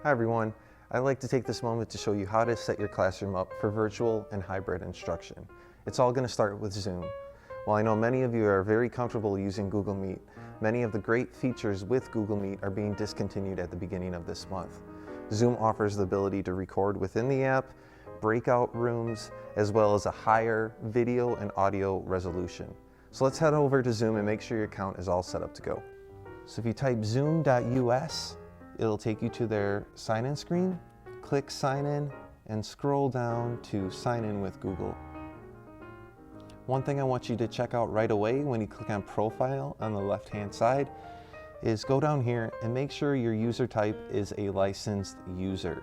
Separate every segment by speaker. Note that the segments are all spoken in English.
Speaker 1: Hi everyone, I'd like to take this moment to show you how to set your classroom up for virtual and hybrid instruction. It's all going to start with Zoom. While I know many of you are very comfortable using Google Meet, many of the great features with Google Meet are being discontinued at the beginning of this month. Zoom offers the ability to record within the app, breakout rooms, as well as a higher video and audio resolution. So let's head over to Zoom and make sure your account is all set up to go. So if you type zoom.us, it'll take you to their sign-in screen. Click sign in and scroll down to sign in with Google. One thing I want you to check out right away when you click on profile on the left-hand side is go down here and make sure your user type is a licensed user.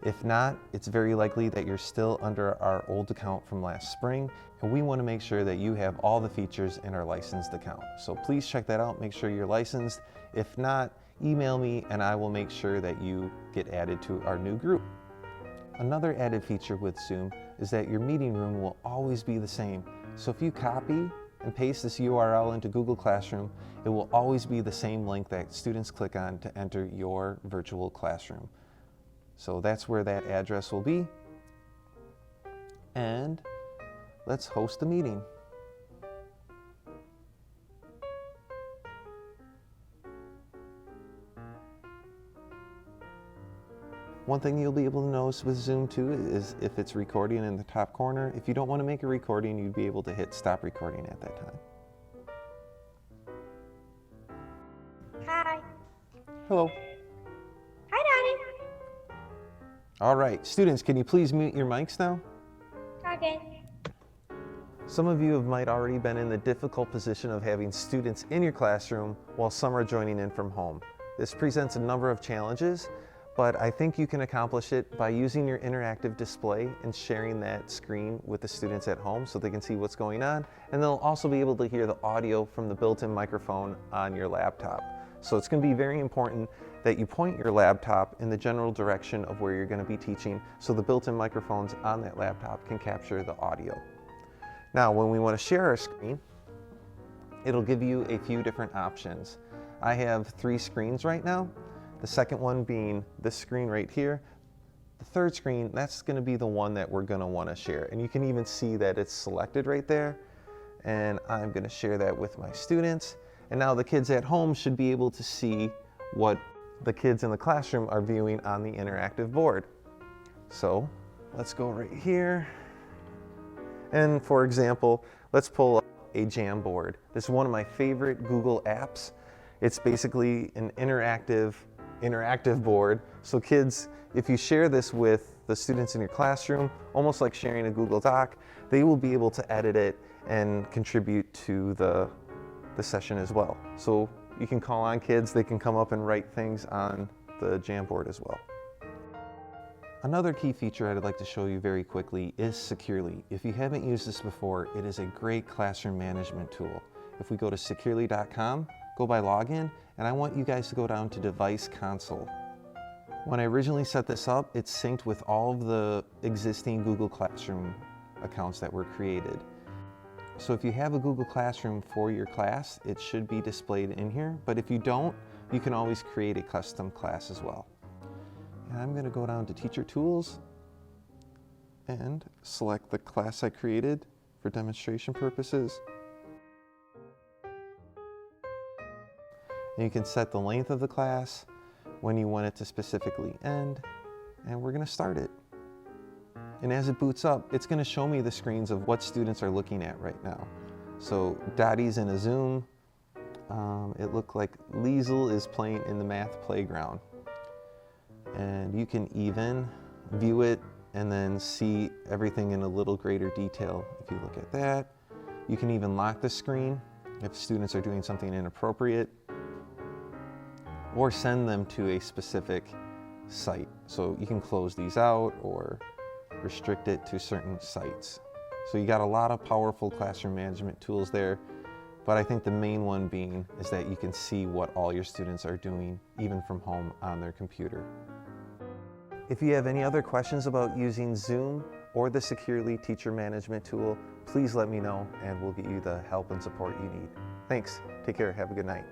Speaker 1: If not, it's very likely that you're still under our old account from last spring, and we want to make sure that you have all the features in our licensed account. So please check that out, make sure you're licensed. If not, email me and I will make sure that you get added to our new group. Another added feature with Zoom is that your meeting room will always be the same. So if you copy and paste this URL into Google Classroom, it will always be the same link that students click on to enter your virtual classroom. So that's where that address will be. And let's host a meeting. One thing you'll be able to notice with Zoom too is if it's recording in the top corner. If you don't want to make a recording, you'd be able to hit stop recording at that time.
Speaker 2: Hi.
Speaker 1: Hello.
Speaker 2: Hi, Daddy.
Speaker 1: All right, students, can you please mute your mics now?
Speaker 2: Okay.
Speaker 1: Some of you might already been in the difficult position of having students in your classroom while some are joining in from home. This presents a number of challenges, but I think you can accomplish it by using your interactive display and sharing that screen with the students at home so they can see what's going on, and they'll also be able to hear the audio from the built-in microphone on your laptop. So it's going to be very important that you point your laptop in the general direction of where you're going to be teaching so the built-in microphones on that laptop can capture the audio. Now, when we want to share our screen, it'll give you a few different options. I have 3 screens right now. The second one being this screen right here. The third screen, that's going to be the one that we're going to want to share. And you can even see that it's selected right there. And I'm going to share that with my students. And now the kids at home should be able to see what the kids in the classroom are viewing on the interactive board. So let's go right here. And for example, let's pull up a Jamboard. This is one of my favorite Google apps. It's basically an interactive board. So kids, if you share this with the students in your classroom, almost like sharing a Google Doc, they will be able to edit it and contribute to the session as well. So you can call on kids, they can come up and write things on the Jamboard as well. Another key feature I'd like to show you very quickly is Securely. If you haven't used this before, it is a great classroom management tool. If we go to securely.com, go by login, and I want you guys to go down to Device Console. When I originally set this up, it's synced with all of the existing Google Classroom accounts that were created. So if you have a Google Classroom for your class, it should be displayed in here, but if you don't, you can always create a custom class as well. And I'm going to go down to Teacher Tools and select the class I created for demonstration purposes. And you can set the length of the class, when you want it to specifically end, and we're going to start it. And as it boots up, it's going to show me the screens of what students are looking at right now. So Dottie's in a Zoom. It looked like Liesel is playing in the math playground. And you can even view it and then see everything in a little greater detail if you look at that. You can even lock the screen if students are doing something inappropriate, or send them to a specific site. So you can close these out or restrict it to certain sites. So you got a lot of powerful classroom management tools there, but I think the main one being is that you can see what all your students are doing even from home on their computer. If you have any other questions about using Zoom or the Securely teacher management tool, please let me know and we'll get you the help and support you need. Thanks. Take care. Have a good night.